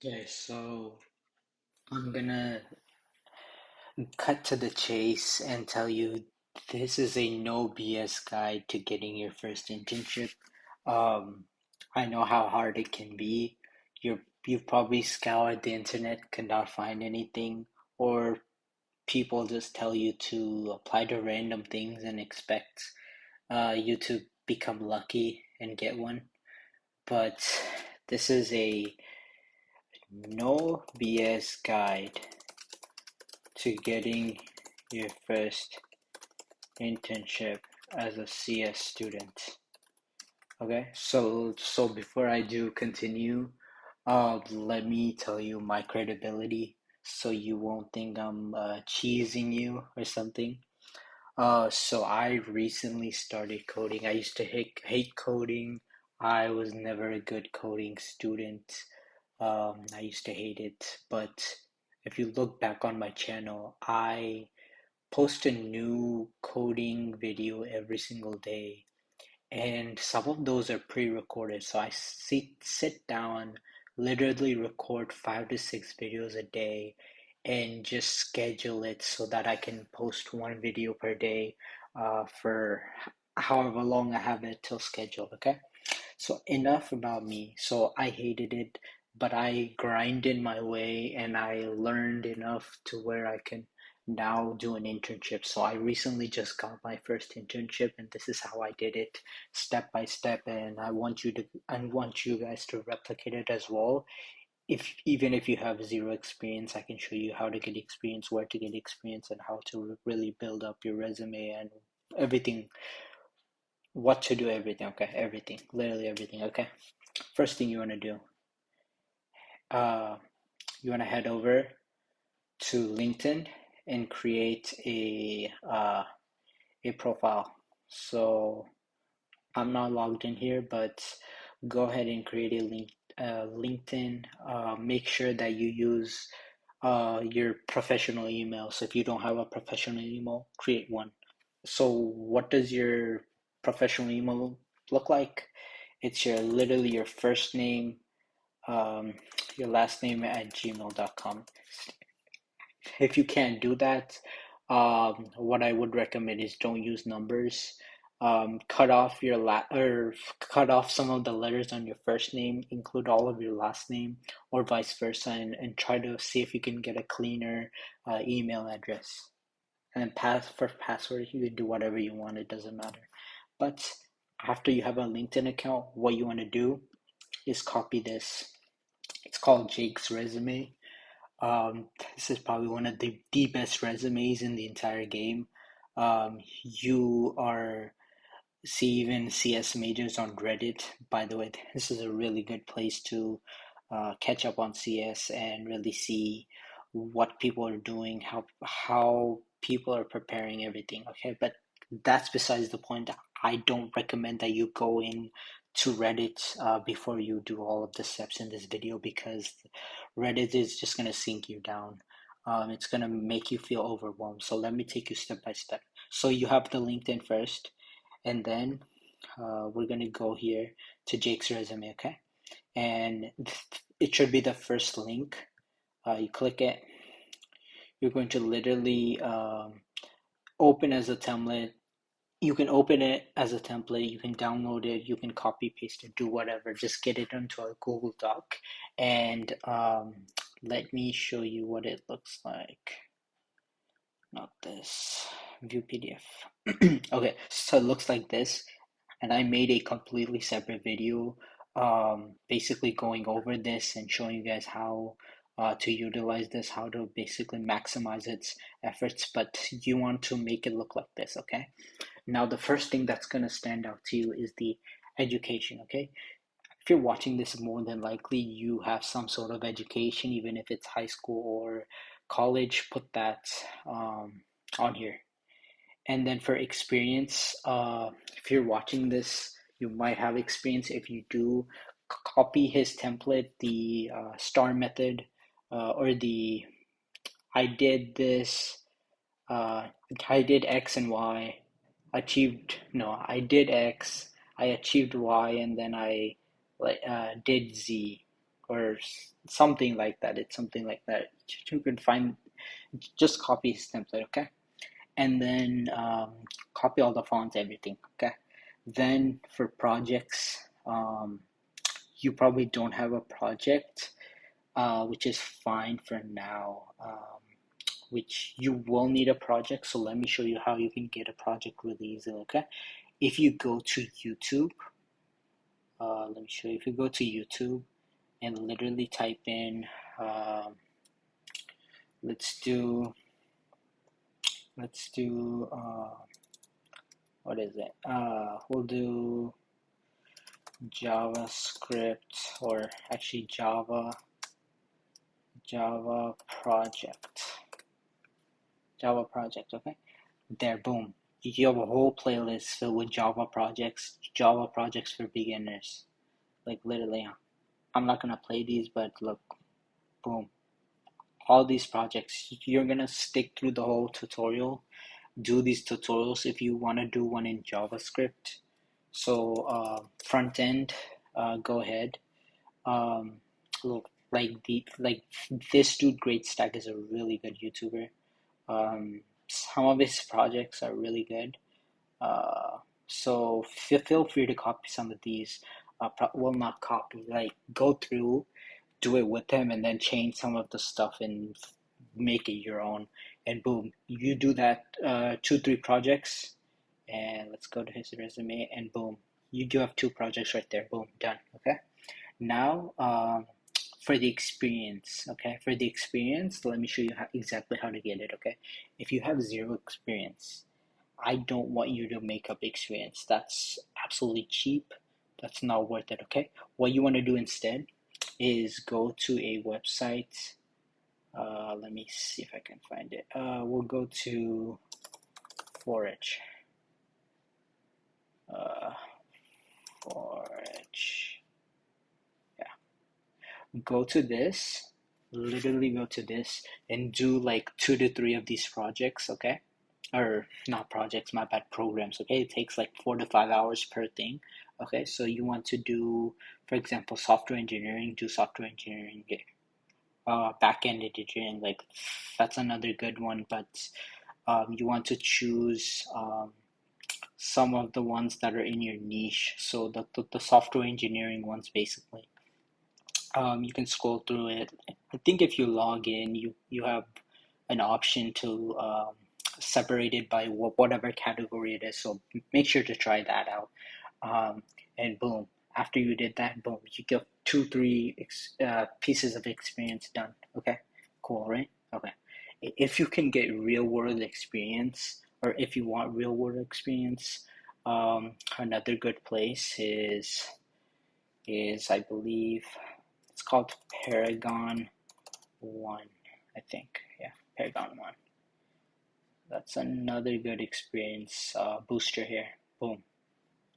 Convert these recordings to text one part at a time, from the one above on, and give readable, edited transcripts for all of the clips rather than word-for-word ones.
Okay, so I'm gonna cut to the chase and tell you this is a no BS guide to getting your first internship. Um, I know how hard it can be. You've probably scoured the internet, could not find anything, or people just tell you to apply to random things and expect you to become lucky and get one. But this is a no BS guide to getting your first internship as a CS student. Okay, so before I do continue, let me tell you my credibility so you won't think I'm cheesing you or something. So I recently started coding. I used to hate coding. I was never a good coding student. I used to hate it, but if you look back on my channel, I post a new coding video every single day, and some of those are pre-recorded. So I sit down, literally record 5 to 6 videos a day, and just schedule it so that I can post one video per day for however long I have it till scheduled. Okay. So enough about me. So I hated it, but I grinded my way and I learned enough to where I can now do an internship. So I recently just got my first internship and this is how I did it step by step, and I want you guys to replicate it as well. If even if you have zero experience, I can show you how to get experience, where to get experience, and how to really build up your resume and everything, what to do, everything. Okay, everything, literally everything. Okay. First thing you want to do, uh, you want to head over to LinkedIn and create a profile. So I'm not logged in here, but go ahead and create a LinkedIn. Make sure that you use your professional email. So if you don't have a professional email, create one. So what does your professional email look like? It's literally your first name, um, your last name at gmail.com. If you can't do that, what I would recommend is don't use numbers. Cut off or cut off some of the letters on your first name, include all of your last name, or vice versa, and try to see if you can get a cleaner email address. And then for password, you can do whatever you want. It doesn't matter. But after you have a LinkedIn account, what you want to do is copy this. It's called Jake's resume. This is probably one of the best resumes in the entire game. You are see even CS majors on Reddit. By the way, this is a really good place to catch up on CS and really see what people are doing, how people are preparing everything. Okay, but that's besides the point. I don't recommend that you go in to Reddit before you do all of the steps in this video, because Reddit is just gonna sink you down. It's gonna make you feel overwhelmed. So let me take you step by step. So you have the LinkedIn first, and then we're gonna go here to Jake's resume, okay? And it should be the first link. You click it. You're going to literally open as a template. You can open it as a template. You can download it. You can copy paste it. Do whatever. Just get it into a Google Doc, and let me show you what it looks like. Not this. View PDF. Okay, so it looks like this, and I made a completely separate video, basically going over this and showing you guys how to utilize this, how to basically maximize its efforts. But you want to make it look like this, okay? Now, the first thing that's going to stand out to you is the education, okay? If you're watching this, more than likely you have some sort of education, even if it's high school or college. Put that on here. And then for experience, if you're watching this, you might have experience. If you do, copy his template, the star method, or the I did this, uh, I did X and Y, achieved, no, I did X, I achieved Y, and then I did Z. or something like that. It's something like that. You can find, just copy his template, okay? And then copy all the fonts, everything, okay? Then for projects, you probably don't have a project, which is fine for now. Which you will need a project, so let me show you how you can get a project really easily, okay? If you go to YouTube, let me show you. If you go to YouTube and literally type in, um, let's do, let's do, what is it? We'll do JavaScript, or actually Java project, Java project, okay? There, boom. You have a whole playlist filled with Java projects for beginners. Like literally, I'm not gonna play these, but look, boom. All these projects, you're gonna stick through the whole tutorial, do these tutorials if you wanna do one in JavaScript. So front end, go ahead. Look, like this dude, Great Stack, is a really good YouTuber. Some of his projects are really good. Uh, so feel free to copy some of these. Well, not copy, like go through, do it with him, and then change some of the stuff and make it your own. And boom, you do that 2, 3 projects, and let's go to his resume, and boom, you do have 2 projects right there. Boom, done. Okay. Now, for the experience, okay, for the experience, let me show you exactly how to get it, okay? If you have zero experience, I don't want you to make up experience. That's absolutely cheap. That's not worth it, okay? What you want to do instead is go to a website. Let me see if I can find it. We'll go to Forage. Uh, Forage. Yeah. Go to this. Literally go to this and do like 2 to 3 of these projects, okay? Or not projects, my bad, programs, okay? It takes like 4 to 5 hours per thing, okay? So you want to do, for example, software engineering, do software engineering, back-end engineering, like that's another good one, but you want to choose some of the ones that are in your niche. So the software engineering ones, basically. You can scroll through it. I think if you log in, you have an option to separate it by whatever category it is. So make sure to try that out. Um, and boom, after you did that, boom, you get 2, 3 pieces of experience done. Okay, cool, right? Okay. If you can get real world experience, or if you want real world experience, another good place is I believe it's called Paragon One, I think. Yeah, Paragon One. That's another good experience booster here. Boom.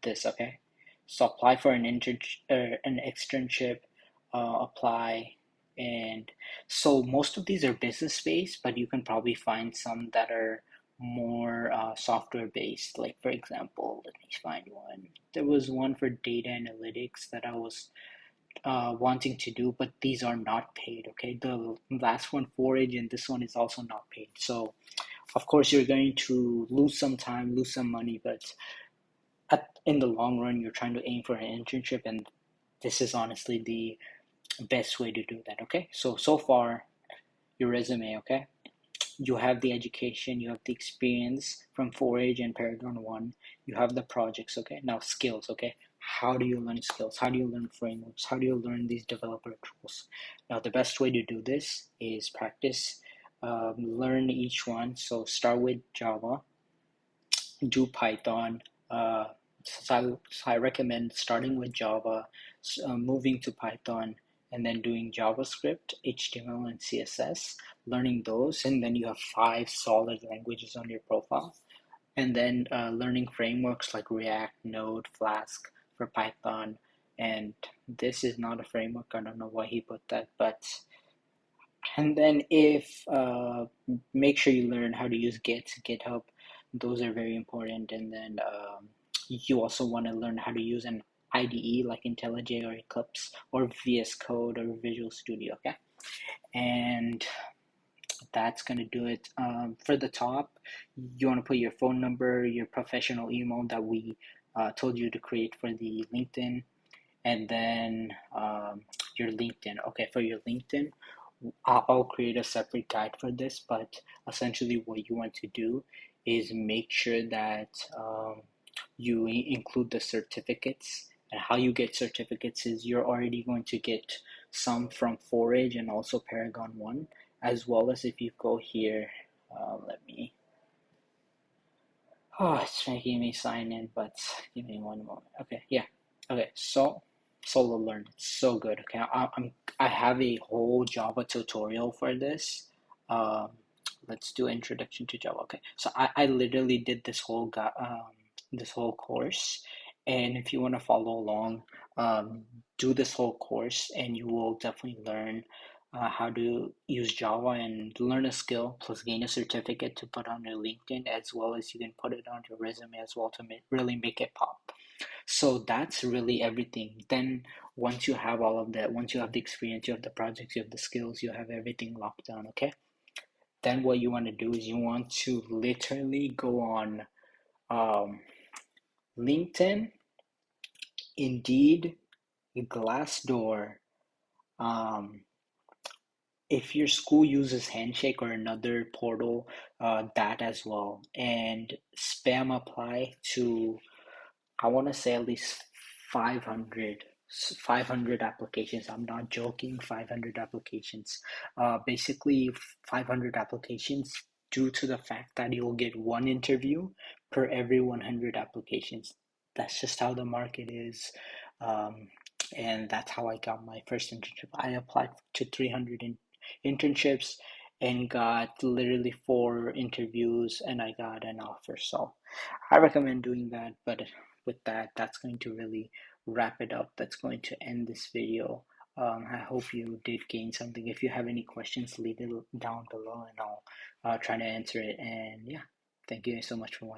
This, okay. So apply for an externship, apply, and so most of these are business based, but you can probably find some that are more software based. Like for example, let me find one. There was one for data analytics that I was wanting to do, but these are not paid. Okay, the last one, Forage, and this one is also not paid. So of course you're going to lose some time, lose some money, but in the long run, you're trying to aim for an internship, and this is honestly the best way to do that. Okay, so far your resume. Okay, you have the education, you have the experience from Forage and Paragon One, you have the projects. Okay, now skills. Okay, how do you learn skills? How do you learn frameworks? How do you learn these developer tools? Now the best way to do this is practice. Learn each one. So start with Java, do Python. So I recommend starting with Java, moving to Python, and then doing JavaScript, HTML, and CSS, learning those, and then you have 5 solid languages on your profile. And then learning frameworks like React, Node, Flask for Python. And this is not a framework. I don't know why he put that, but and then if make sure you learn how to use GitHub. Those are very important. And then you also want to learn how to use an IDE like IntelliJ or Eclipse or VS Code or Visual Studio, okay? And that's going to do it. For the top, you want to put your phone number, your professional email that we told you to create for the LinkedIn, and then your LinkedIn. Okay, for your LinkedIn, I'll create a separate guide for this, but essentially what you want to do is make sure that you include the certificates. And how you get certificates is you're already going to get some from Forage and also Paragon 1, as well as if you go here, let me, oh, it's making me sign in, but give me one moment. Okay, yeah. Okay, so solo learn. It's so good. Okay, I have a whole Java tutorial for this. Um, let's do introduction to Java. Okay, so I literally did this whole course, and if you want to follow along, do this whole course, and you will definitely learn how to use Java and learn a skill, plus gain a certificate to put on your LinkedIn, as well as you can put it on your resume as well to really make it pop. So that's really everything. Then once you have all of that, once you have the experience, you have the projects, you have the skills, you have everything locked down, okay? Then what you want to do is you want to literally go on um, LinkedIn, Indeed, Glassdoor, um, if your school uses Handshake or another portal, that as well, and spam apply to, I want to say at least 500, 500 applications. I'm not joking, 500 applications. Basically, 500 applications due to the fact that you'll get one interview per every 100 applications. That's just how the market is. Um, and that's how I got my first internship. I applied to 300 internships and got literally four interviews and I got an offer. So I recommend doing that. But with that, that's going to really wrap it up. That's going to end this video. I hope you did gain something. If you have any questions, leave it down below and I'll try to answer it. And yeah, thank you so much for watching.